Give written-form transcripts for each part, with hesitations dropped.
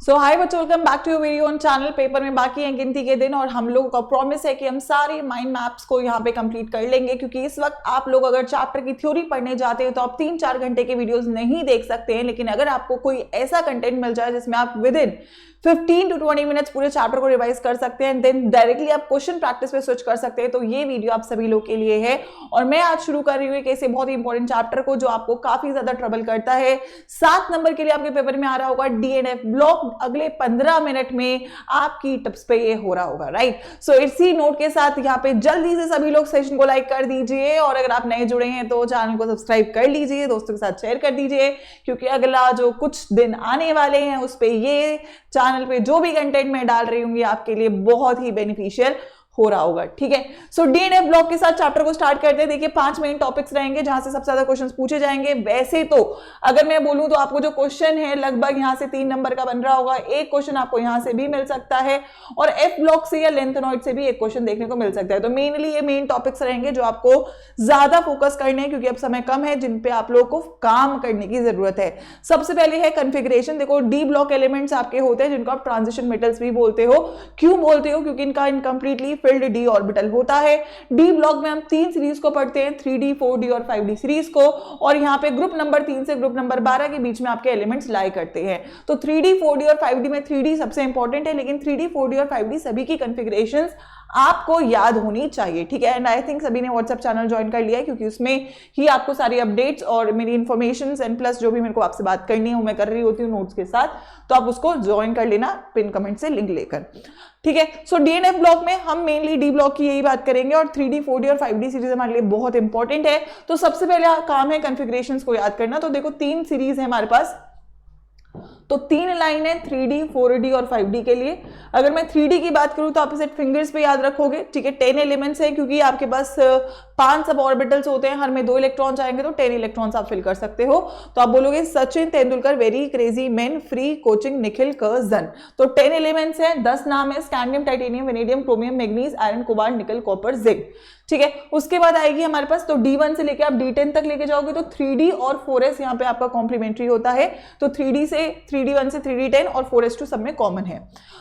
सो hi बच्चों, welcome back to your video on channel. Paper में बाकी हैं गिनती के दिन और हम लोगों का प्रॉमिस है कि हम सारे माइंड मैप्स को यहाँ पे कंप्लीट कर लेंगे, क्योंकि इस वक्त आप लोग अगर चैप्टर की थ्योरी पढ़ने जाते हो तो आप 3-4 घंटे के वीडियोस नहीं देख सकते हैं। लेकिन अगर आपको कोई ऐसा कंटेंट मिल जाए जिसमें आप विद इन 15 to 20 मिनट्स पूरे चैप्टर को रिवाइज कर सकते हैं, देन डायरेक्टली आप क्वेश्चन प्रैक्टिस पे स्विच कर सकते हैं, तो ये वीडियो आप सभी लोग के लिए है। और मैं आज शुरू कर रही हूँ एक ऐसे बहुत ही इंपॉर्टेंट चैप्टर को जो आपको काफी ज्यादा ट्रबल करता है। 7 नंबर के लिए आपके पेपर में आ रहा होगा डीएनएफ ब्लॉक। अगले 15 मिनट में आपकी टिप्स पे ये हो रहा होगा, राइट। सो इसी नोट के साथ यहाँ पे जल्दी से सभी लोग सेशन को लाइक कर दीजिए, और अगर आप नए जुड़े हैं तो चैनल को सब्सक्राइब कर लीजिए, दोस्तों के साथ शेयर कर दीजिए, क्योंकि अगला जो कुछ दिन आने वाले हैं उस पे ये चैनल पे जो भी कंटेंट मैं डाल रही हूँ आपके लिए बहुत ही बेनिफिशियल हो रहा होगा, ठीक है। सो डीएनएफ ब्लॉक के साथ चैप्टर को स्टार्ट करते हैं। देखिए 5 मेन टॉपिक्स रहेंगे जहां से सबसे ज्यादा क्वेश्चंस पूछे जाएंगे। वैसे तो अगर मैं बोलूं तो आपको जो क्वेश्चन है लगभग यहां से 3 नंबर का बन रहा होगा। एक क्वेश्चन आपको यहां से भी मिल सकता है, और एफ ब्लॉक से या लेंथनॉइड से भी एक क्वेश्चन देखने को मिल सकता है। तो मेनली ये मेन टॉपिक्स रहेंगे जो आपको ज्यादा फोकस करने हैं, क्योंकि अब समय कम है जिन पे आप लोगों को काम करने की जरूरत है। सबसे पहले है कन्फिगरेशन। देखो डी ब्लॉक एलिमेंट्स आपके होते हैं जिनको आप ट्रांजिशन मेटल्स भी बोलते हो। क्यों बोलते हो? क्योंकि इनका इनकम्प्लीटली फिल्ड डी ऑर्बिटल होता है। डी ब्लॉक में हम 3 सीरीज को पढ़ते हैं, 3D, 4D और 5D सीरीज को, और यहाँ पे ग्रुप नंबर 3 से ग्रुप नंबर 12 के बीच में आपके एलिमेंट्स लाई करते हैं। तो 3D, 4D और 5D में 3D सबसे इंपॉर्टेंट है, लेकिन 3D, 4D और 5D सभी की कॉन्फ़िगरेशंस आपको याद होनी चाहिए, ठीक है। एंड आई थिंक सभी ने व्हाट्सएप चैनल ज्वाइन कर लिया है, क्योंकि उसमें ही आपको सारी अपडेट्स और मेरी इन्फॉर्मेशन एंड प्लस जो भी मेरे को आपसे बात करनी है वो मैं कर रही होती हूँ नोट्स के साथ, तो आप उसको ज्वाइन कर लेना पिन कमेंट से लिंक लेकर, ठीक है। सो डीएनएफ ब्लॉक में हम मेनली डी ब्लॉक की यही बात करेंगे, और 3D, 4D और 5D सीरीज हमारे लिए बहुत इंपॉर्टेंट है। तो सबसे पहले काम है कॉन्फ़िगरेशंस को याद करना। तो देखो 3 सीरीज है हमारे पास, तो 3 लाइन है 3D, 4D और 5D के लिए। अगर मैं 3D की बात करूं तो आप इसे फिंगर्स पे याद रखोगे, ठीक है। 10 एलिमेंट्स है, क्योंकि आपके पास 5 सब ऑर्बिटल्स होते हैं, हर में 2 इलेक्ट्रॉन्स आएंगे, तो 10 इलेक्ट्रॉन्स आप फिल कर सकते हो। तो आप बोलोगे Sachin Tendulkar very crazy man free coaching Nikhil Curzon. तो 10 एलिमेंट्स है, 10 नाम है, scandium, titanium, vanadium, chromium, manganese, iron, cobalt, निकल, कॉपर, जिंक, ठीक है। उसके बाद आएगी हमारे पास, तो D1 से लेके आप D10 तक लेके जाओगे तो 3D और 4S यहाँ पे आपका कॉम्प्लीमेंट्री होता है। तो 3D से 3D1 से 3D10 और 4S2 सब में कॉमन है।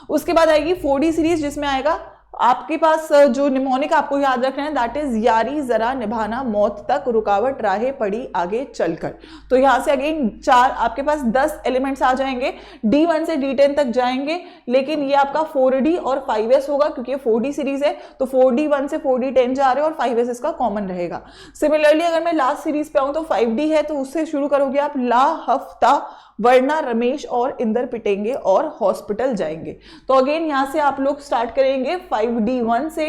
उसके बाद आएगी 4D सीरीज, जिसमें आएगा आपके पास जो निमोनिक आपको याद रखना है, दैट इज यारी जरा निभाना मौत तक रुकावट राहे पड़ी आगे चलकर। तो यहां से अगेन 4 आपके पास 10 एलिमेंट्स आ जाएंगे, D1 से D10 तक जाएंगे, लेकिन ये आपका 4D और 5S होगा, क्योंकि ये 4D सीरीज है। तो 4D1 से 4D10 जा रहे हैं और 5S इसका कॉमन रहेगा। सिमिलरली अगर मैं लास्ट सीरीज पे आऊं तो 5D है, तो उससे शुरू करोगे आप ला हफ्ता वरना रमेश और इंदर पिटेंगे और हॉस्पिटल जाएंगे। तो अगेन यहां से आप लोग स्टार्ट करेंगे 5D1 से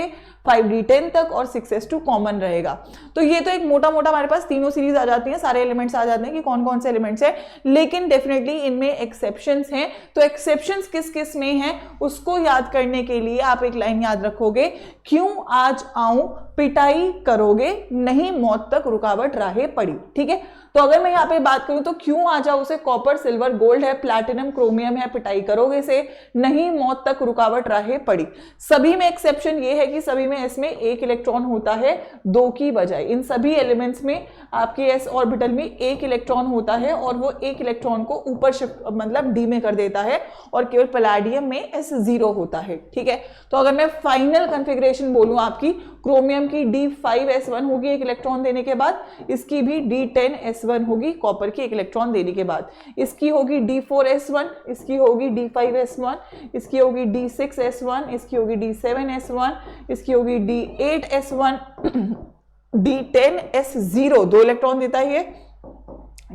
5D10 तक, और 6S2 कॉमन रहेगा। तो ये तो एक मोटा मोटा हमारे पास तीनों सीरीज आ जाती हैं, सारे एलिमेंट्स आ जाते हैं कि कौन कौन से एलिमेंट्स हैं, लेकिन डेफिनेटली इनमें एक्सेप्शंस हैं। तो एक्सेप्शंस किस किस में हैं उसको याद करने के लिए आप एक लाइन याद रखोगे, क्यों आज आऊं पिटाई करोगे नहीं मौत तक रुकावट राहे पड़ी, ठीक है। तो अगर मैं यहाँ पे बात करूं तो क्यों आ जाओ से कॉपर, सिल्वर, गोल्ड है, प्लैटिनम, क्रोमियम है, पिटाई करोगे से नहीं मौत तक रुकावट राहे पड़ी। सभी में एक्सेप्शन ये है कि सभी में इसमें 1 इलेक्ट्रॉन होता है 2 की बजाय। इन सभी एलिमेंट्स में आपके एस ऑर्बिटल में 1 इलेक्ट्रॉन होता है, और वो 1 इलेक्ट्रॉन को ऊपर शिफ्ट मतलब डी में कर देता है, और केवल पैलेडियम में S0 होता है, ठीक है। तो अगर मैं फाइनल कॉन्फ़िगरेशन बोलूं आपकी, क्रोमियम की D5S1 होगी 1 इलेक्ट्रॉन देने के बाद, इसकी भी D10S1 होगी कॉपर की 1 इलेक्ट्रॉन देने के बाद, इसकी होगी D4S1, इसकी होगी D5S1, इसकी होगी D6S1, इसकी होगी D7S1, इसकी होगी D8S1, D10S0 2 इलेक्ट्रॉन देता है ये,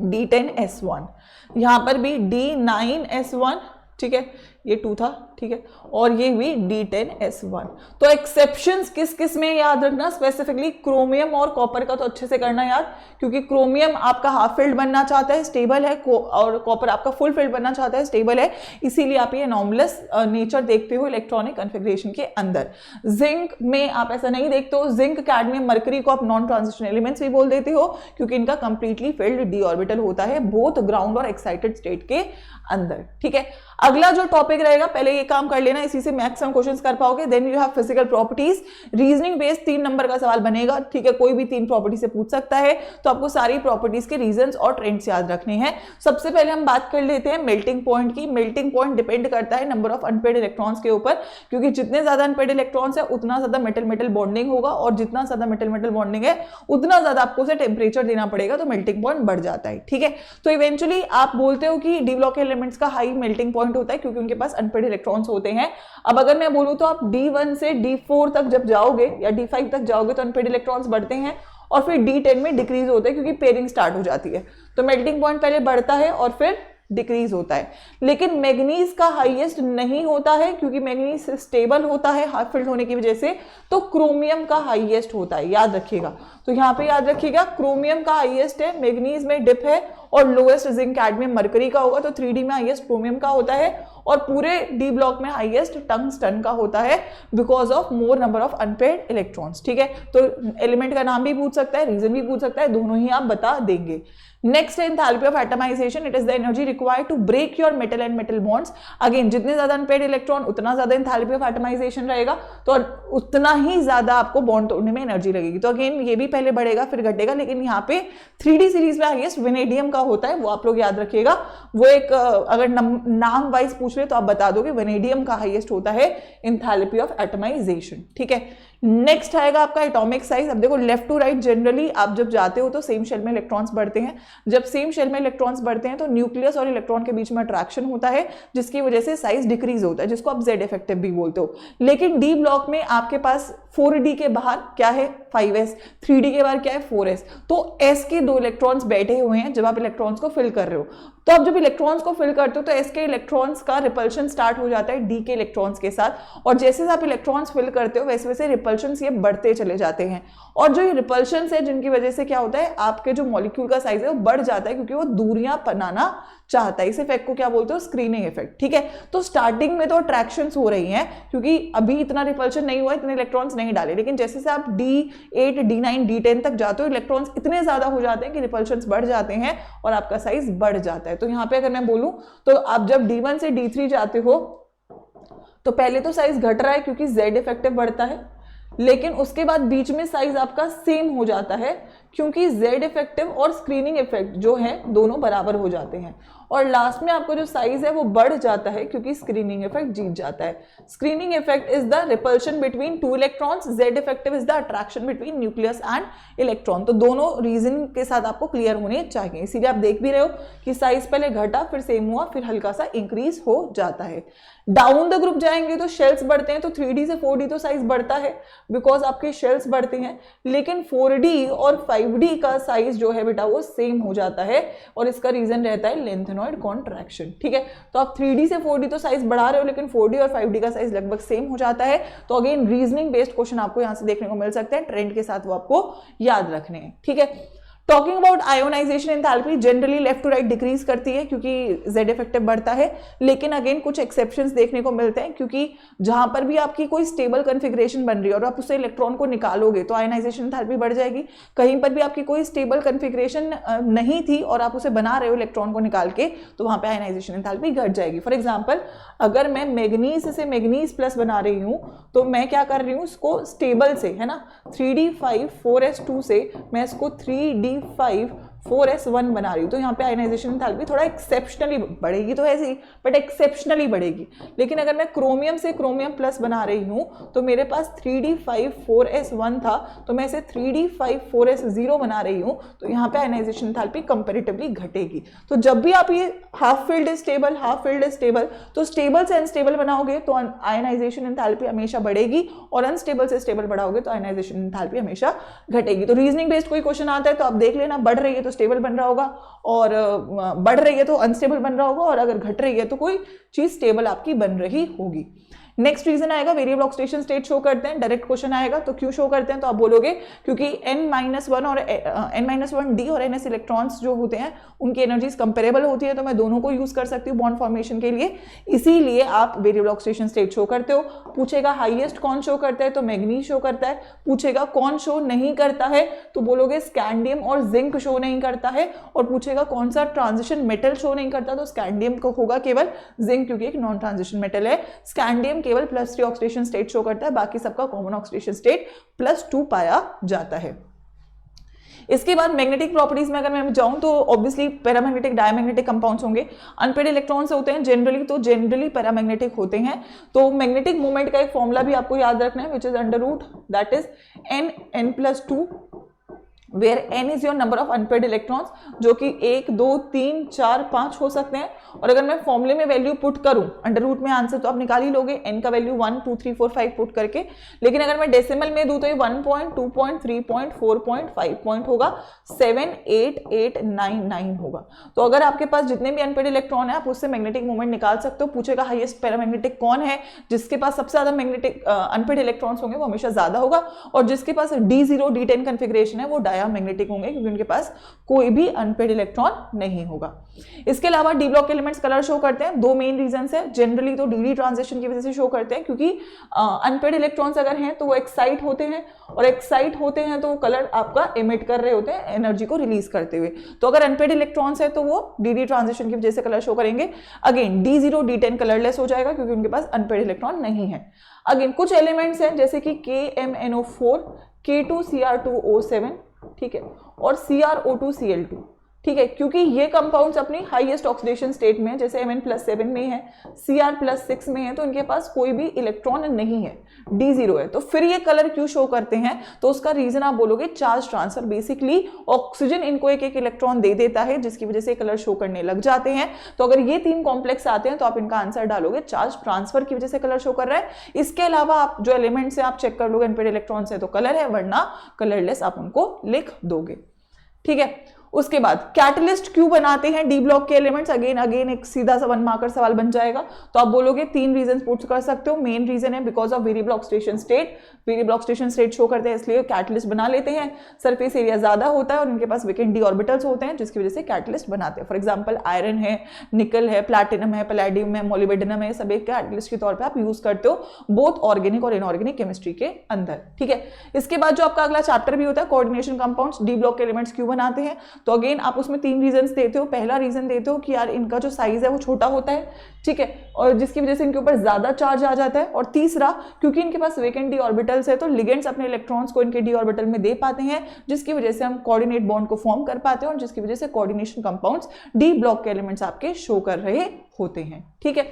D10S1, यहां पर भी D9S1, ठीक है, ये 2 था, ठीक है, और ये हुई D10S1। तो एक्सेप्शंस किस किस में याद रखना, स्पेसिफिकली क्रोमियम और कॉपर का तो अच्छे से करना याद, क्योंकि क्रोमियम आपका हाफ फील्ड बनना चाहता है, स्टेबल है, और कॉपर आपका फुल फील्ड बनना चाहता है, स्टेबल है, इसीलिए आप ये एनॉमलस नेचर देखते हो इलेक्ट्रॉनिक कॉन्फ़िगरेशन के अंदर। जिंक में आप ऐसा नहीं देखते हो, जिंक, कैडमियम, मरकरी को आप नॉन ट्रांजिशन एलिमेंट्स भी बोल देते हो, क्योंकि इनका कंप्लीटली फिल्ड डी ऑर्बिटल होता है बोथ ग्राउंड और एक्साइटेड स्टेट के अंदर, ठीक है। अगला जो टॉपिक रहेगा, पहले ये काम कर लेना, इसी से मैक्सिमम क्वेश्चंस कर पाओगे। Then you have physical properties, reasoning based 3 number का सवाल बनेगा, ठीक है, कोई भी 3 प्रॉपर्टी से पूछ सकता है, तो आपको सारी प्रॉपर्टीज के रीजंस और ट्रेंड्स याद रखने हैं। सबसे पहले हम बात कर लेते हैं मेल्टिंग पॉइंट की। मेल्टिंग पॉइंट डिपेंड करता है नंबर ऑफ अनपेड इलेक्ट्रॉन्स के ऊपर, क्योंकि जितने ज्यादा अनपेड इलेक्ट्रॉन्स है उतना ज्यादा मेटल मेटल बॉन्डिंग होगा, और जितना ज्यादा मेटल मेटल बॉन्डिंग है उतना ज्यादा आपको उसे टेम्परेचर देना पड़ेगा, तो मेल्टिंग पॉइंट बढ़ जाता है, ठीक है। तो इवेंचुअली आप बोलते हो कि डी ब्लॉक एलिमेंट्स का हाई मेल्टिंग पॉइंट होता है क्योंकि उनके पास अनपेड इलेक्ट्रॉन्स होते हैं। अब अगर मैं बोलूं तो आप D1 से D4 तक जब जाओगे या D5 तक जाओगे तो अनपेड इलेक्ट्रॉन्स बढ़ते हैं, और फिर D10 में डिक्रीज होते हैं क्योंकि पेयरिंग स्टार्ट हो जाती है। तो मेल्टिंग पॉइंट पहले बढ़ता है और फिर डिक्रीज होता है। लेकिन मैग्नीज का हाईएस्ट नहीं होता है क्योंकि मैग्नीज स्टेबल होता है हाफ फिल्ड होने की वजह से, तो क्रोमियम का हाईएस्ट होता है, याद रखिएगा। तो यहाँ पे याद रखिएगा क्रोमियम का हाईएस्ट है, मैग्नीज में डिप है, और लोएस्ट जिंक कैडमियम मरकरी का होगा, तो 3D में हाईएस्ट क्रोमियम का होता है, और पूरे डी ब्लॉक में हाईएस्ट टंगस्टन का होता है because of more number of unpaired electrons, ठीक है। तो एलिमेंट का नाम भी पूछ सकता है, रीजन भी पूछ सकता है, दोनों ही आप बता देंगे। नेक्स्ट है enthalpy of atomization, it is the energy required to break your metal and metal bonds. Again जितने ज्यादा अनपेड इलेक्ट्रॉन उतना ज्यादा एंथैल्पी ऑफ एटमाइजेशन रहेगा, तो उतना ही ज्यादा आपको बॉन्ड तोड़ने में एनर्जी लगेगी। तो अगेन ये भी पहले बढ़ेगा फिर घटेगा, लेकिन यहाँ पे 3D सीरीज में हाईएस्ट वेनेडियम का होता है, वो आप लोग याद रखिएगा। वो एक अगर नाम वाइज पूछ ले तो आप बता दोगे वेनेडियम का हाईएस्ट होता है एंथैल्पी ऑफ एटमाइजेशन, ठीक है। नेक्स्ट आएगा आपका एटॉमिक साइज। अब देखो लेफ्ट टू राइट जनरली आप जब जाते हो तो सेम शेल में इलेक्ट्रॉन्स बढ़ते हैं, जब सेम शेल में इलेक्ट्रॉन्स बढ़ते हैं तो न्यूक्लियस और इलेक्ट्रॉन के बीच में अट्रैक्शन होता है, जिसकी वजह से साइज डिक्रीज होता है, जिसको आप जेड इफेक्टिव भी बोलते हो। लेकिन डी ब्लॉक में आपके पास 4D के बाहर क्या है 5s, 3D के बाहर क्या है 4s, तो s के 2 इलेक्ट्रॉन्स बैठे हुए हैं जब आप इलेक्ट्रॉन्स को फिल कर रहे हो। तो आप जब इलेक्ट्रॉन्स को फिल करते हो तो s के इलेक्ट्रॉन्स का रिपल्शन स्टार्ट हो जाता है d के इलेक्ट्रॉन्स के साथ, और जैसे आप इलेक्ट्रॉन्स फिल करते हो वैसे वैसे रिपल्शन ये बढ़ते चले जाते हैं, और जो ये रिपल्शन है जिनकी वजह से क्या होता है आपके जो मॉलिक्यूल का साइज है वो बढ़ जाता है, क्योंकि वो दूरियां बनाना चाहता है। इस इफेक्ट को क्या बोलते हो, स्क्रीनिंग इफेक्ट, ठीक है। तो स्टार्टिंग में तो अट्रैक्शंस हो रही हैं क्योंकि अभी इतना रिपल्शन नहीं हुआ, इतने इलेक्ट्रॉन्स नहीं डाले, लेकिन जैसे से आप D8 D9 D10 तक जाते हो इलेक्ट्रॉन्स इतने ज्यादा हो जाते हैं कि रिपल्शंस बढ़ जाते हैं और आपका साइज बढ़ जाता है। तो यहाँ पे अगर मैं बोलूं तो आप जब D1 से D3 जाते हो तो पहले तो साइज घट रहा है क्योंकि Z इफेक्टिव बढ़ता है, लेकिन उसके बाद बीच में साइज आपका सेम हो जाता है क्योंकि Z इफेक्टिव और स्क्रीनिंग इफेक्ट जो है दोनों बराबर हो जाते हैं, और लास्ट में आपका जो साइज है वो बढ़ जाता है क्योंकि स्क्रीनिंग इफेक्ट जीत जाता है। Screening effect is the repulsion between 2 electrons, Z effective is the attraction between nucleus and electron. तो दोनों रीजन के साथ आपको क्लियर होने चाहिए, इसीलिए आप देख भी रहे हो कि साइज पहले घटा फिर सेम हुआ फिर हल्का सा इंक्रीज हो जाता है। डाउन द ग्रुप जाएंगे तो शेल्स बढ़ते हैं, तो 3D से 4D तो साइज बढ़ता है बिकॉज आपके शेल्स बढ़ते हैं, लेकिन 4D और 5D का साइज जो है बेटा वो सेम हो जाता है, और इसका रीजन रहता है लेंथेनॉइड कॉन्ट्रैक्शन, ठीक है। तो आप 3D से 4D तो साइज बढ़ा रहे हो, लेकिन 4D और 5D का साइज लगभग सेम हो जाता है। तो अगेन रीजनिंग बेस्ड क्वेश्चन आपको यहां से देखने को मिल सकते हैं, ट्रेंड के साथ वो आपको याद रखने हैं, ठीक है। Talking about ionization enthalpy, generally left to right decrease करती है क्योंकि Z इफेक्टिव बढ़ता है, लेकिन अगेन कुछ एक्सेप्शंस देखने को मिलते हैं, क्योंकि जहां पर भी आपकी कोई स्टेबल कॉन्फ़िगरेशन बन रही है और आप उससे इलेक्ट्रॉन को निकालोगे तो आयोनाइजेशन एंथैल्पी बढ़ जाएगी। कहीं पर भी आपकी कोई स्टेबल कॉन्फ़िगरेशन नहीं थी और आप उसे बना रहे हो इलेक्ट्रॉन को निकाल के, तो वहां पर आयोनाइजेशन एंथैल्पी घट जाएगी। फॉर एग्जाम्पल अगर मैं मैग्नीज से मैग्नीज प्लस बना रही हूँ तो मैं क्या कर रही हूँ, इसको स्टेबल से है ना 3D5 4s2 से मैं इसको 3D5 4s1 बना रही हूँ, तो यहाँ पे आयनाइजेशन एंथैल्पी थोड़ा एक्सेप्शनली बढ़ेगी, तो ऐसी बट एक्सेप्शनली बढ़ेगी। लेकिन अगर मैं क्रोमियम से क्रोमियम प्लस बना रही हूँ तो मेरे पास 3D5 4s1 था, तो मैं इसे 3D5 4s0 बना रही हूँ, तो यहाँ पे आयनाइजेशन एंथैल्पी कंपैरेटिवली घटेगी। तो जब भी आप ये half field stable half field stable, तो स्टेबल से अनस्टेबल बनाओगे तो आयनाइजेशन एंथैल्पी हमेशा बढ़ेगी, और अनस्टेबल से स्टेबल बढ़ाओगे तो आयनाइजेशन एंथैल्पी हमेशा घटेगी। तो रीजनिंग बेस्ड कोई क्वेश्चन आता है तो आप देख लेना, बढ़ रही है तो स्टेबल बन रहा होगा, और बढ़ रही है तो अनस्टेबल बन रहा होगा, और अगर घट रही है तो कोई चीज स्टेबल आपकी बन रही होगी। नेक्स्ट रीजन आएगा वेरिएबल ऑक्सीडेशन स्टेट शो करते हैं, डायरेक्ट क्वेश्चन आएगा तो क्यों शो करते हैं, तो आप बोलोगे क्योंकि n-1 और n-1d और ns इलेक्ट्रॉन्स जो होते हैं उनकी एनर्जीज कंपेरेबल होती है, तो मैं दोनों को यूज कर सकती हूँ बॉन्ड फॉर्मेशन के लिए, इसीलिए आप वेरिएबल ऑक्सीडेशन स्टेट शो करते हो। पूछेगा हाईएस्ट कौन शो करता है, तो मैग्नीज शो करता है। पूछेगा कौन शो नहीं करता है, तो बोलोगे स्कैंडियम और जिंक शो नहीं करता है। और पूछेगा कौन सा ट्रांजिशन मेटल शो नहीं करता, तो स्कैंडियम को होगा केवल, जिंक क्योंकि एक नॉन ट्रांजिशन मेटल है। स्कैंडियम केवल +3 ऑक्सीडेशन स्टेट शो करता है, बाकी सबका कॉमन ऑक्सीडेशन स्टेट +2 पाया जाता है। इसके बाद मैग्नेटिक प्रॉपर्टीज में अगर मैं जाऊं तो ऑब्वियसली पैरामैग्नेटिक डायमैग्नेटिक कंपाउंड्स होंगे। अनपेड इलेक्ट्रॉन्स होते हैं जनरली, तो जनरली पैरामैग्नेटिक होते हैं। तो मैग्नेटिक मोमेंट का एक फॉर्मूला भी आपको याद रखना है, which is √ that is n+2 where n is your number of unpaired electrons, जो कि 1 2 3 4 5 हो सकते हैं। और अगर मैं फॉर्मूले में वैल्यू पुट करूं √ में आंसर तो आप निकाल ही लोगे, n का वैल्यू 1 2 3 4 5 पुट करके। लेकिन अगर मैं डेसिमल में दूं तो ये 1 point 2 point 3 point 4 point 5 point होगा, 7 8 8 9 9 होगा। तो अगर आपके पास जितने भी अनपेड इलेक्ट्रॉन है आप उससे मैग्नेटिक मोमेंट निकाल सकते हो। पूछेगा हाईएस्ट पैरामैग्नेटिक कौन है, जिसके पास सबसे ज्यादा मैग्नेटिक अनपेड इलेक्ट्रॉन्स होंगे वो हमेशा ज्यादा होगा, और जिसके पास D0 D10 कन्फिग्रेशन है वो मैग्नेटिक होंगे क्योंकि उनके पास कोई भी अनपेड इलेक्ट्रॉन नहीं होगा। इसके अलावा डी ब्लॉक के एलिमेंट्स कलर शो करते हैं, दो मेन रीजन है। जनरली तो डी ट्रांजिशन की वजह से शो करते हैं, क्योंकि अनपेड इलेक्ट्रॉन्स अगर हैं तो वो एक्साइट होते हैं, और एक्साइट होते हैं तो वो कलर आपका एमिट कर रहे होते हैं एनर्जी को रिलीज करते हुए। तो अगर अनपेड इलेक्ट्रॉन्स है तो वो डी ट्रांजिशन की वजह से कलर शो करेंगे। अगेन D0 D10 कलरलेस हो जाएगा क्योंकि उनके पास अनपेड इलेक्ट्रॉन नहीं है। अगेन कुछ एलिमेंट्स हैं जैसे कि KMNO4, K2Cr2O7, ठीक है, और CrO2Cl2, ठीक है, क्योंकि ये कंपाउंड्स अपनी हाईएस्ट ऑक्सीडेशन स्टेट में, जैसे Mn+7 में है, Cr+6 में है, तो इनके पास कोई भी इलेक्ट्रॉन नहीं है, D0 है। तो फिर ये कलर क्यों शो करते हैं, तो उसका रीजन आप बोलोगे चार्ज ट्रांसफर। बेसिकली ऑक्सीजन इनको एक एक इलेक्ट्रॉन दे देता है, जिसकी वजह से कलर शो करने लग जाते हैं। तो अगर ये 3 कॉम्प्लेक्स आते हैं तो आप इनका आंसर डालोगे चार्ज ट्रांसफर की वजह से कलर शो कर रहा है। इसके अलावा आप जो एलिमेंट्स है आप चेक कर लोगे अनपेड इलेक्ट्रॉन्स है तो कलर है, वरना कलरलेस आप उनको लिख दोगे, ठीक है। उसके बाद कैटलिस्ट क्यों बनाते हैं डी ब्लॉक के एलिमेंट्स, अगेन एक सीधा सा 1 मार्कर सवाल बन जाएगा। तो आप बोलोगे 3 रीजन पुट कर सकते हो। मेन रीजन है because of variable oxidation state, variable oxidation state show करते हैं इसलिए कैटलिस्ट बना लेते हैं। सरफेस एरिया ज्यादा होता है और इनके पास वेकेंट डी ऑर्बिटल्स होते हैं, जिसकी वजह से कैटलिस्ट बनाते हैं। फॉर एग्जाम्पल आयरन है, निकल है, प्लैटिनम है, पैलेडियम है, मोलिब्डेनम है, सब एक कैटलिस्ट के तौर पर आप यूज करते हो बोथ ऑर्गेनिक और इनऑर्गेनिक केमिस्ट्री के अंदर, ठीक है। इसके बाद जो आपका अगला चैप्टर भी होता है कोऑर्डिनेशन कंपाउंड्स, डी ब्लॉक के एलिमेंट्स क्यों बनाते हैं, तो अगेन आप उसमें 3 रीजंस देते हो। पहला रीजन देते हो कि यार इनका जो साइज है वो छोटा होता है, ठीक है, और जिसकी वजह से इनके ऊपर ज्यादा चार्ज आ जाता है। और तीसरा, क्योंकि इनके पास वेकेंट डी ऑर्बिटल्स है तो लिगेंड्स अपने इलेक्ट्रॉन्स को इनके डी ऑर्बिटल में दे पाते हैं, जिसकी वजह से हम कोऑर्डिनेट बॉन्ड को फॉर्म कर पाते हैं, और जिसकी वजह से कोऑर्डिनेशन कंपाउंड्स डी ब्लॉक के एलिमेंट्स आपके शो कर रहे होते हैं, ठीक है।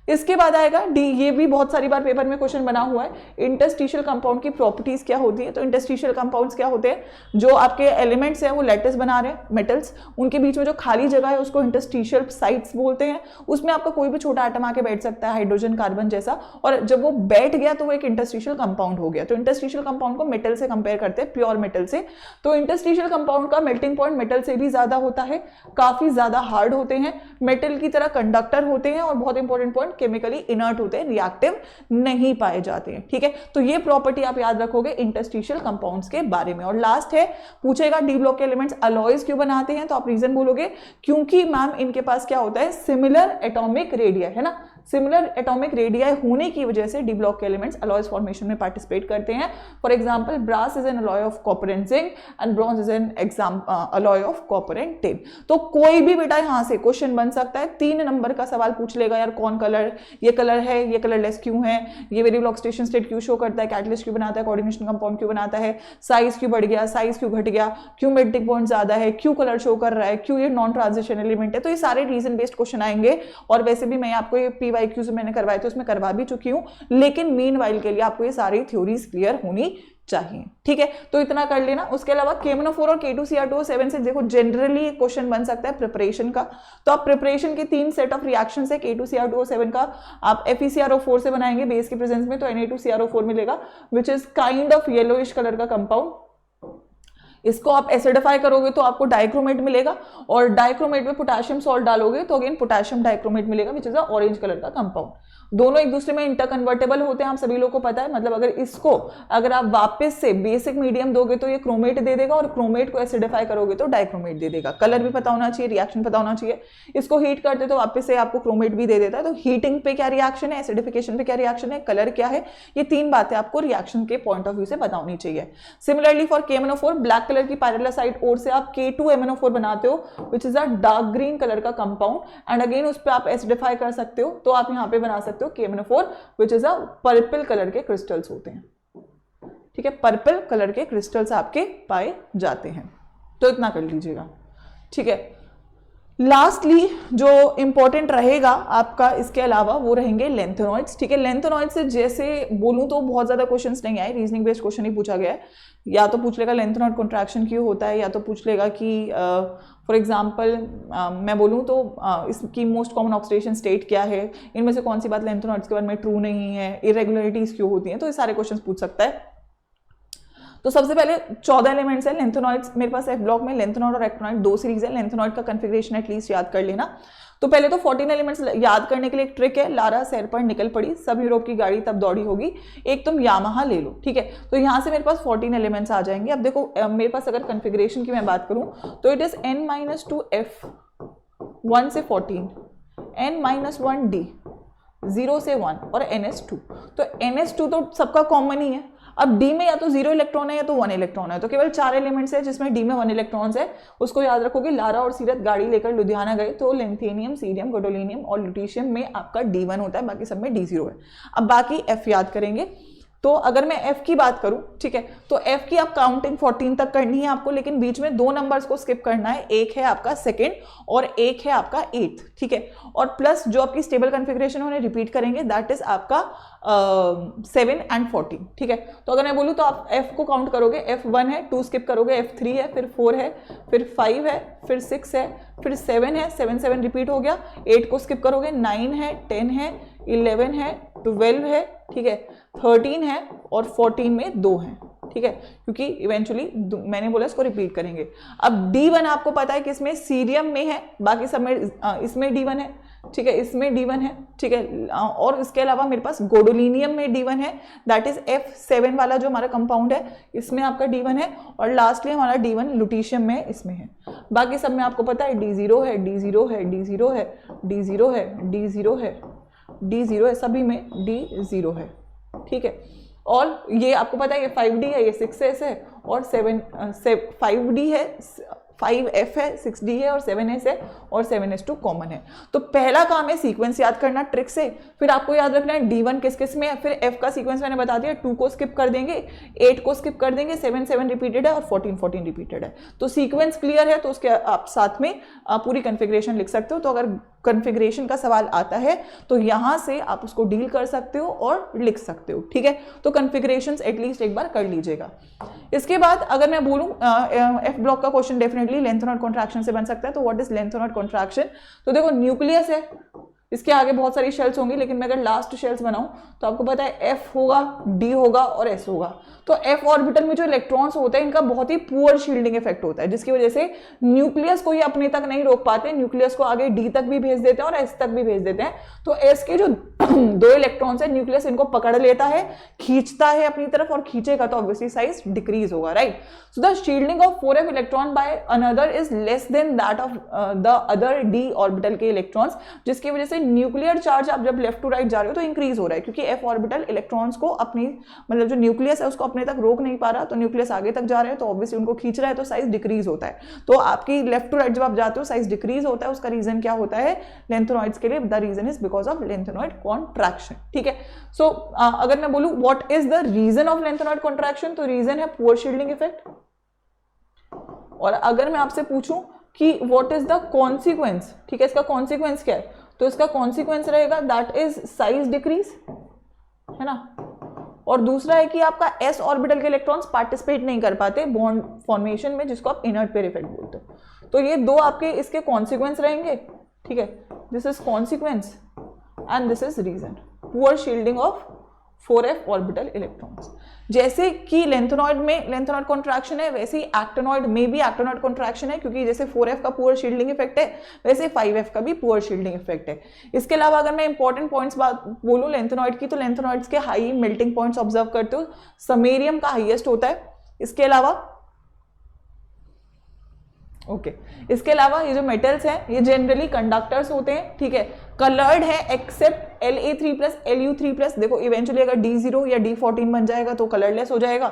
इसके बाद आएगा डी, ये भी बहुत सारी बार पेपर में क्वेश्चन बना हुआ है, इंटरस्टिशियल कंपाउंड की प्रॉपर्टीज क्या होती है। तो इंटरस्टिशियल कंपाउंड्स क्या होते हैं, जो आपके एलिमेंट्स हैं वो लैटिस बना रहे हैं मेटल्स, उनके बीच में जो खाली जगह है उसको इंटरस्टिशियल साइट्स बोलते हैं। उसमें आपका कोई भी छोटा एटम आके बैठ सकता है, हाइड्रोजन कार्बन जैसा, और जब वो बैठ गया तो वो एक इंटरस्टिशियल कंपाउंड हो गया। तो इंटरस्टिशियल कंपाउंड को मेटल से कंपेयर करते हैं, प्योर मेटल से। तो इंटरस्टिशियल कंपाउंड का मेल्टिंग पॉइंट मेटल से भी ज्यादा होता है, काफी ज्यादा हार्ड होते हैं, मेटल की तरह कंडक्टर होते हैं, और बहुत इंपॉर्टेंट पॉइंट केमिकली इनर्ट होते हैं, रिएक्टिव नहीं पाए जाते हैं, ठीक है। तो ये प्रॉपर्टी आप याद रखोगे इंटरस्टिशियल कंपाउंड्स के बारे में। और लास्ट है, पूछेगा डी ब्लॉक के एलिमेंट्स अलॉयज क्यों बनाते हैं, तो आप रीजन बोलोगे क्योंकि मैम इनके पास क्या होता है, सिमिलर एटॉमिक रेडिया है ना, सिमिलर एटॉमिक रेडिया होने की वजह से डी ब्लॉक के एलिमेंट्स अलॉयज फॉर्मेशन में पार्टिसिपेट करते हैं। For example brass is an alloy of copper and zinc and bronze is an alloy of copper and tin. तो कोई भी बेटा यहां से क्वेश्चन बन सकता है, 3 नंबर का सवाल पूछ लेगा, यार कौन कलर, ये कलर है, ये कलरलेस क्यों है, ये वेरिएबल ऑक्सीडेशन स्टेट क्यों शो करता है, कैटलिस्ट क्यों बनाता है, कोऑर्डिनेशन कंपाउंड क्यों बनाता है, साइज क्यों बढ़ गया, साइज क्यों घट गया, क्यों मेल्टिंग पॉइंट ज्यादा है, क्यों कलर शो कर रहा है, क्यों ये नॉन ट्रांजिशन एलिमेंट है। तो ये सारे रीजन बेस्ड क्वेश्चन आएंगे, और वैसे भी मैं आपको ये PYQ से मैंने करवाया तो उसमें करवा भी चुकी हूं, लेकिन मीनवाइल के लिए आपको ये सारी थ्योरीज क्लियर होनी चाहिए, ठीक है। तो इतना कर लेना। उसके अलावा KMNO4 और K2Cr2O7 से देखो जनरली क्वेश्चन बन सकता है प्रिपरेशन का। तो आप प्रिपरेशन के 3 सेट ऑफ रिएक्शंस है, K2Cr2O7 का आप FeCrO4 से बनाएंगे बेस के प्रेजेंस में, तो Na2CrO4 मिलेगा, which is kind of yellowish colour का कंपाउंड। इसको आप एसिडिफाई करोगे तो आपको डाइक्रोमेट मिलेगा, और डाइक्रोमेट में पोटेशियम सॉल्ट डालोगे तो अगेन पोटेशियम डाइक्रोमेट मिलेगा, which is a orange colour का कंपाउंड। दोनों एक दूसरे में इंटरकन्वर्टेबल होते हैं, आप सभी लोगों को पता है। मतलब अगर आप वापस से बेसिक मीडियम दोगे तो ये क्रोमेट दे देगा, और क्रोमेट को एसिडिफाई करोगे तो डाइक्रोमेट दे देगा। कलर भी पता होना चाहिए, रिएक्शन पता होना चाहिए। इसको हीट करते तो वापस से आपको क्रोमेट भी दे देता है। तो हीटिंग पे क्या रिएक्शन है, एसिडिफिकेशन पे क्या रिएक्शन है, कलर क्या है, ये तीन बातें आपको रिएक्शन के पॉइंट ऑफ व्यू से पता होनी चाहिए। Similarly for KMnO4, black colour की पायरलासाइड ओर से आप K2MnO4 बनाते हो, which is a dark green colour का कंपाउंड, एंड अगेन उस पर आप एसिडिफाई कर सकते हो, तो आप यहाँ पे बना सकते हो KMnO4, which is a purple colour के क्रिस्टल्स होते हैं। ठीक है, पर्पल कलर के क्रिस्टल्स आपके पाए जाते हैं। तो इतना कर लीजिएगा। ठीक है, लास्टली जो इंपॉर्टेंट रहेगा आपका इसके अलावा वो रहेंगे लेंथेनॉइड्स। ठीक है, लेंथेनॉइड से जैसे बोलूं तो बहुत ज्यादा क्वेश्चंस नहीं आए, रीजनिंग बेस्ड क्वेश्चन ही पूछा गया है। या तो पूछ लेगा लेंथेनॉइड कॉन्ट्रैक्शन क्यों होता है, या तो पूछ लेगा कि फॉर एग्जांपल मैं बोलूं तो इसकी मोस्ट कॉमन ऑक्सीडेशन स्टेट क्या है, इनमें से कौन सी बात लेंथेनॉइड्स के बारे में ट्रू नहीं है, इरेगुलरिटीज क्यों होती हैं, तो ये सारे क्वेश्चन पूछ सकता है। तो सबसे पहले 14 एलिमेंट्स है लेंथेनॉइड्स मेरे पास एफ ब्लॉक में। लेंथेनॉइड और एक्टिनॉइड दो सीरीज है। लेंथेनॉइड का कन्फिग्रेशन एटलीस्ट याद कर लेना। तो पहले तो 14 एलिमेंट्स याद करने के लिए एक ट्रिक है, लारा सैर पर निकल पड़ी, सब यूरोप की गाड़ी तब दौड़ी होगी, एक तुम यामाहा ले लो। ठीक है, तो यहाँ से मेरे पास 14 एलिमेंट्स आ जाएंगे। अब देखो मेरे पास अगर कन्फिग्रेशन की मैं बात करूँ तो इट इज n-2f 1 से 14, n-1d 0 से 1 और ns2। तो ns2 तो सबका कॉमन ही है। अब डी में या तो 0 इलेक्ट्रॉन है या तो 1 इलेक्ट्रॉन है, तो केवल 4 एलिमेंट्स है जिसमें डी में 1 इलेक्ट्रॉन्स है। उसको याद रखोगे। लारा और सीरत गाड़ी लेकर लुधियाना गए तो लेंथेनियम, सीरियम, गैडोलिनियम और ल्यूटीशियम में आपका D1 होता है, बाकी सब में D0 है। अब बाकी F याद करेंगे। तो अगर मैं F की बात करूं, ठीक है, तो F की आप काउंटिंग 14 तक करनी है आपको, लेकिन बीच में दो नंबर्स को स्किप करना है, एक है आपका सेकंड और एक है आपका 8th। ठीक है, और प्लस जो आपकी स्टेबल कन्फिग्रेशन है उन्हें रिपीट करेंगे, दैट इज आपका 7 and 14। ठीक है, तो अगर मैं बोलूँ तो आप F को काउंट करोगे, F1 है, 2 स्किप करोगे, F3 है, फिर 4 है, फिर 5 है, फिर 6 है, फिर 7 है, 7 रिपीट हो गया, 8 को स्किप करोगे, 9 है, 10 है, 11 है, 12 है, ठीक है, 13 है और 14 में 2 हैं। ठीक है, क्योंकि इवेंचुअली मैंने बोला इसको रिपीट करेंगे। अब D1 आपको पता है कि इसमें सीरियम में है, बाकी सब में इसमें D1 है। ठीक है, इसमें D1 है। ठीक है, और इसके अलावा मेरे पास गैडोलिनियम में D1 है, दैट इज F7 वाला जो हमारा कंपाउंड है, इसमें आपका D1 है। और लास्टली हमारा D1 लुटीशियम में इसमें है। बाकी सब में आपको पता है D0 है, D0 है, D0 है, D0 है, D0 है, D0 है, सभी में D0 है। ठीक है, और ये आपको पता है ये 5D है, ये 6S है और 5D है, 5F है, 6D है और 7S है और 7S2 कॉमन है। तो पहला काम है सीक्वेंस याद करना ट्रिक से, फिर आपको याद रखना है D1 किस किस में है, फिर F का सीक्वेंस मैंने बता दिया, 2 को स्किप कर देंगे, 8 को स्किप कर देंगे, 7 रिपीटेड है और 14 रिपीटेड है। तो सीक्वेंस क्लियर है तो उसके आप साथ में पूरी कन्फिग्रेशन लिख सकते हो। तो अगर कन्फिग्रेशन का सवाल आता है तो यहां से आप उसको डील कर सकते हो और लिख सकते हो। ठीक है, तो कन्फिग्रेशंस एटलीस्ट एक बार कर लीजिएगा। इसके बाद अगर मैं बोलूं एफ ब्लॉक का क्वेश्चन डेफिनेटली लेंथेनॉइड कॉन्ट्रैक्शन से बन सकता है। तो व्हाट इज लेंथेनॉइड कॉन्ट्रैक्शन? तो देखो न्यूक्लियस है, इसके आगे बहुत सारी शेल्स होंगी, लेकिन मैं अगर लास्ट शेल्स बनाऊं तो आपको पता है F होगा, D होगा और S होगा। तो F ऑर्बिटल में जो इलेक्ट्रॉन्स होते हैं इनका बहुत ही पुअर शील्डिंग इफेक्ट होता है, जिसकी वजह से न्यूक्लियस को ये अपने तक नहीं रोक पाते, न्यूक्लियस को आगे D तक भी भेज देते हैं और S तक भी भेज देते हैं। तो S के जो 2 इलेक्ट्रॉन्स है, न्यूक्लियस इनको पकड़ लेता है, खींचता है अपनी तरफ, और खींचेगा तो ऑब्वियसली साइज डिक्रीज होगा, right. So the shielding of 4f electron by another is less than that of the other D orbital के इलेक्ट्रॉन्स, जिसकी वजह से न्यूक्लियर चार्ज आप जब लेफ्ट टू राइट जा रहे हो तो इंक्रीज हो रहा है, क्योंकि F ऑर्बिटल इलेक्ट्रॉन्स को अपनी मतलब जो न्यूक्लियस है उसको अपने तक रोक नहीं पा रहा, तो न्यूक्लियस आगे तक जा रहे हैं तो ऑब्वियसली उनको खींच रहा है, तो साइज डिक्रीज होता है। तो आपकी लेफ्ट टू राइट जब आप जाते हो साइज डिक्रीज होता है। उसका रीजन क्या होता है लेंथेनॉइड्स के लिए? The reason is because of lanthanoid contraction. ठीक है, सो अगर मैं बोलूं what is the reason of lanthanoid contraction, तो रीजन है पुअर शील्डिंग इफेक्ट। और अगर मैं आपसे पूछूं कि व्हाट इज द कॉन्सिक्वेंस, ठीक है, इसका कॉन्सिक्वेंस क्या है, तो इसका कॉन्सिक्वेंस रहेगा दैट इज साइज डिक्रीज, है ना। और दूसरा है कि आपका s ऑर्बिटल के इलेक्ट्रॉन्स पार्टिसिपेट नहीं कर पाते बॉन्ड फॉर्मेशन में, जिसको आप इनर्ट पेयर इफेक्ट बोलते हो। तो ये दो आपके इसके कॉन्सिक्वेंस रहेंगे। ठीक है, this is consequence and this is reason, poor shielding of 4f orbital electrons. जैसे कि लेंथेनॉइड में लेंथेनॉइड कॉन्ट्रैक्शन है, वैसे ही एक्टिनॉइड में भी एक्टिनॉइड कॉन्ट्रैक्शन है, क्योंकि जैसे 4F का पुअर शील्डिंग इफेक्ट है वैसे 5F का भी पुअर शील्डिंग इफेक्ट है। इसके अलावा अगर मैं इंपॉर्टेंट पॉइंट्स बात बोलूं लेंथेनॉइड की, तो लेंथेनॉइड्स के हाई मेल्टिंग पॉइंट्स ऑब्जर्व करते हो, समेरियम का हाईएस्ट होता है। इसके अलावा ये जो मेटल्स हैं ये जनरली कंडक्टर्स होते हैं, ठीक है, कलर्ड है एक्सेप्ट La3+ Lu3+। देखो इवेंचुअली अगर D0 या D14 बन जाएगा तो कलरलेस हो जाएगा।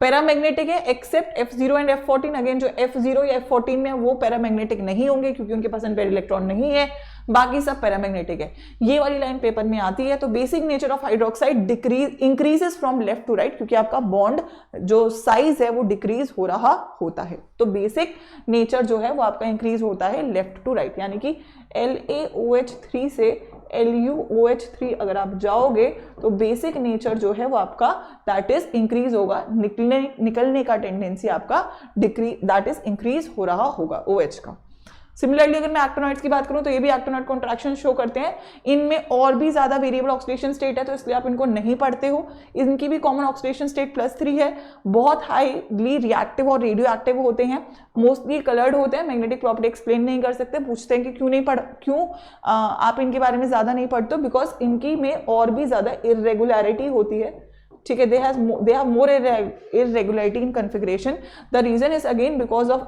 पैरामैग्नेटिक है accept F0 and F14। Again जो F0 या F14 में वो पैरामैग्नेटिक नहीं होंगे क्योंकि उनके पास अनपेयर्ड इलेक्ट्रॉन नहीं है, बाकी सब पैरामैग्नेटिक है। ये वाली लाइन पेपर में आती है। तो basic nature of hydroxide increases from left to right, क्योंकि आपका बॉन्ड जो साइज है वो डिक्रीज हो रहा होता है। तो बेसिक नेचर जो है वो आपका इंक्रीज होता है लेफ्ट टू राइट, यानी कि LaOH3 से LuOH3 अगर आप जाओगे तो बेसिक नेचर जो है वो आपका दैट इज इंक्रीज होगा, निकलने का टेंडेंसी आपका दैट इज इंक्रीज हो रहा होगा OH का। सिमिलरली अगर मैं एक्टिनॉइड्स की बात करूं तो ये भी एक्टिनॉइड कॉन्ट्रैक्शन शो करते हैं। इनमें और भी ज्यादा वेरिएबल ऑक्सीडेशन स्टेट है तो इसलिए आप इनको नहीं पढ़ते हो। इनकी भी कॉमन ऑक्सीडेशन स्टेट +3 है, बहुत हाईली रिएक्टिव और रेडियो एक्टिव होते हैं, मोस्टली कलर्ड होते हैं। मैग्नेटिक प्रॉपर्टी एक्सप्लेन नहीं कर सकते, पूछते हैं कि क्यों आप इनके बारे में ज्यादा नहीं पढ़ते हो, बिकॉज इनकी में और भी ज्यादा इरेगुलरिटी होती है, ठीक है, they have more irregularity in configuration. The reason is again because of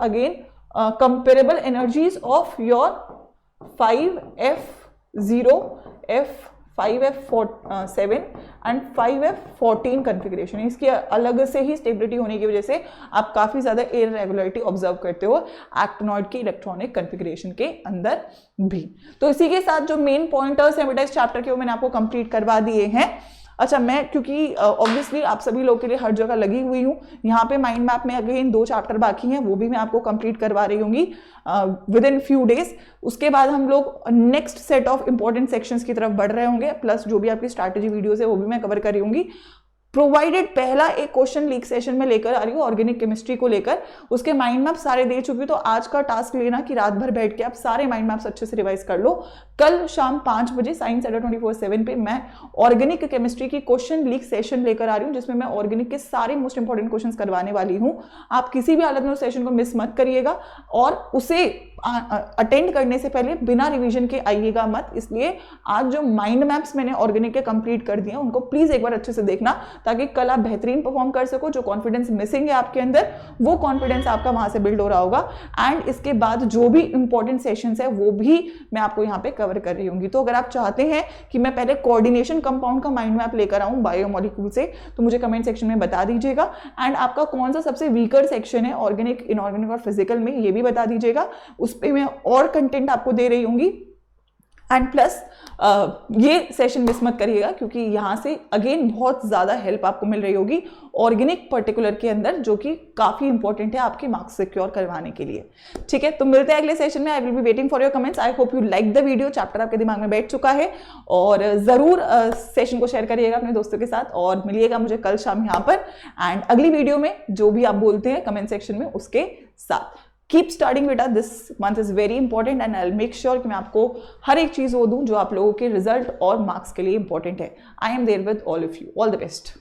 comparable energies of your 5F0, F5F7 and 5F14 configuration. इसकी अलग से ही स्टेबिलिटी होने की वजह से आप काफी ज्यादा इरेगुलरिटी ऑब्जर्व करते हो एक्टिनॉइड के इलेक्ट्रॉनिक कन्फिग्रेशन के अंदर भी। तो इसी के साथ जो मेन पॉइंटर्स हैं बेटा इस चैप्टर के वो मैंने आपको कंप्लीट करवा दिए हैं। अच्छा, मैं क्योंकि ऑब्वियसली आप सभी लोग के लिए हर जगह लगी हुई हूँ, यहाँ पे माइंड मैप में अगेन 2 चैप्टर बाकी हैं, वो भी मैं आपको कंप्लीट करवा रही होंगी विद इन फ्यू डेज। उसके बाद हम लोग next set of important sections की तरफ बढ़ रहे होंगे, प्लस जो भी आपकी स्ट्रैटेजी वीडियोस है वो भी मैं कवर कर रही होंगी। प्रोवाइडेड पहला एक क्वेश्चन लीक सेशन में लेकर आ रही हूँ ऑर्गेनिक केमिस्ट्री को लेकर, उसके माइंड मैप सारे दे चुकी हूँ। तो आज का टास्क लेना कि रात भर बैठ के आप सारे माइंड मैप्स अच्छे से रिवाइज कर लो। कल शाम 5 बजे साइंस अड्डा 24/7 पे मैं ऑर्गेनिक केमिस्ट्री की क्वेश्चन लीक सेशन लेकर आ रही हूँ, जिसमें मैं ऑर्गेनिक के सारे मोस्ट इंपॉर्टेंट क्वेश्चन करवाने वाली हूँ। आप किसी भी हालत में उस सेशन को मिस मत करिएगा और उसे अटेंड करने से पहले बिना रिवीजन के आइएगा मत। इसलिए आज जो माइंड मैप्स मैंने ऑर्गेनिक के कंप्लीट कर दिए उनको प्लीज एक बार अच्छे से देखना, ताकि कल आप बेहतरीन परफॉर्म कर सको। जो कॉन्फिडेंस मिसिंग है आपके अंदर वो कॉन्फिडेंस आपका वहां से बिल्ड हो रहा होगा। एंड इसके बाद जो भी इंपॉर्टेंट सेशंस है वो भी मैं आपको यहाँ पे कवर कर रही हूँ। तो अगर आप चाहते हैं कि मैं पहले कोऑर्डिनेशन कंपाउंड का माइंड मैप लेकर आऊं बायोमोलिक्यूल से, तो मुझे कमेंट सेक्शन में बता दीजिएगा। एंड आपका कौन सा सबसे वीकर सेक्शन है ऑर्गेनिक, इनऑर्गेनिक और फिजिकल में, ये भी बता दीजिएगा। उस पर मैं और कंटेंट आपको दे रही होंगी। एंड प्लस ये सेशन मिस मत करिएगा, क्योंकि यहाँ से अगेन बहुत ज़्यादा हेल्प आपको मिल रही होगी ऑर्गेनिक पर्टिकुलर के अंदर, जो कि काफ़ी इंपॉर्टेंट है आपके मार्क्स सिक्योर करवाने के लिए। ठीक है, तो मिलते हैं अगले सेशन में। I will be waiting for your comments. I hope you like the video. Chapter आपके दिमाग में बैठ चुका है और ज़रूर सेशन को शेयर करिएगा अपने दोस्तों के साथ और मिलिएगा मुझे कल शाम यहाँ पर एंड अगली वीडियो में जो भी आप बोलते हैं कमेंट सेक्शन में उसके साथ। कीप स्टार्टिंग बेटा, this month is very important and I will make sure कि मैं आपको हर एक चीज़ वो दूं जो आप लोगों के रिजल्ट और मार्क्स के लिए इंपॉर्टेंट है। I am there with all of you. All the best.